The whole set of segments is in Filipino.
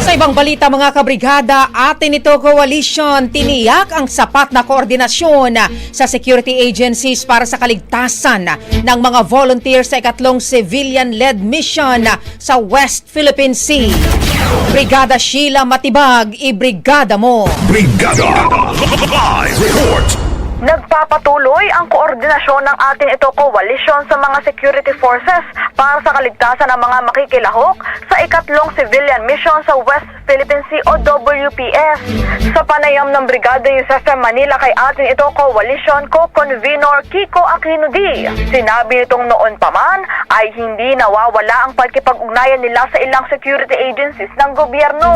Sa ibang balita mga kabrigada, atin ito coalition tiniyak ang sapat na koordinasyon sa security agencies para sa kaligtasan ng mga volunteers sa ikatlong civilian-led mission sa West Philippine Sea. Brigada Sheila Matibag, ibrigada mo! Brigada Live Report. Nagpapatuloy ang koordinasyon ng ating ito coalition sa mga security forces para sa kaligtasan ng mga makikilahok sa ikatlong civilian mission sa West Philippine Sea o WPS. Sa panayam ng Brigada Josefa Manila kay ating ito coalition co-convenor Kiko Aquino D, sinabi nitong noon pa man ay hindi nawawala ang pagkipag-ugnayan nila sa ilang security agencies ng gobyerno.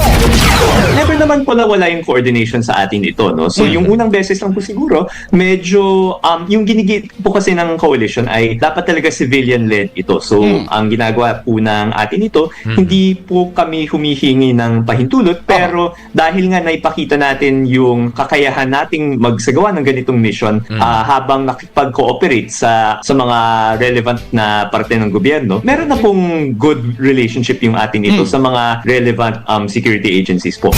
Never naman po nawala yung coordination sa atin ito, no? So yung unang beses lang po siguro, medyo yung ginigit po kasi ng coalition ay dapat talaga civilian-led ito. So ang ginagawa po ng atin ito, hindi po kami humihingi ng pahintulot, pero dahil nga naipakita natin yung kakayahan nating magsagawa ng ganitong mission habang nakipag-cooperate sa mga relevant na parte ng gobyerno, meron na pong good relationship yung atin ito sa mga relevant security agencies po.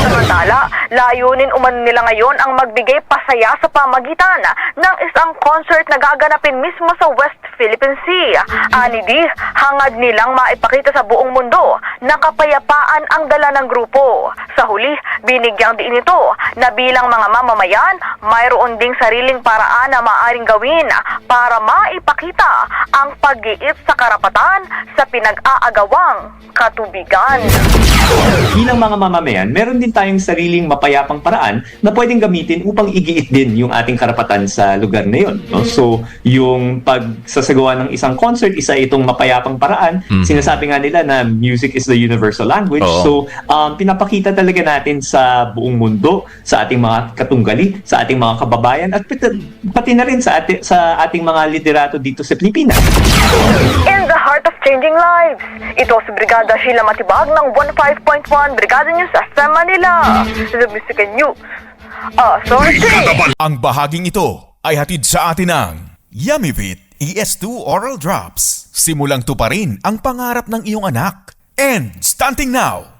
Samantala, layunin umano nila ngayon ang magbigay pasaya sa pamagitan ng isang concert na gaganapin mismo sa West Philippine Sea. Ani di, hangad nilang maipakita sa buong mundo na kapayapaan ang dala ng grupo. Sa huli, binigyang diin ito na bilang mga mamamayan, mayroon ding sariling paraan na maaaring gawin para maipakita ang pag-iit sa karapatan sa pinag-aagawang katubigan. Bilang mga mamamayan, meron din tayong sariling mapayapang paraan na pwedeng gamitin upang igiit din yung ating karapatan sa lugar na yun. No? So, yung pagsasagawa ng isang concert, isa itong mapayapang paraan. Sinasabi nga nila na music is the universal language. So, pinapakita talaga natin sa buong mundo, sa ating mga katunggali, sa ating mga kababayan, at pati na rin sa ating mga liderato dito sa Pilipinas. In the heart of changing lives, ito si Brigada Sheila Matibag ng 15.1 Brigada News FM Manila. The Music News. Ang bahaging ito ay hatid sa atin ng Yummyvit ES2 Oral Drops. Simulang tuparin ang pangarap ng iyong anak. And stunting now,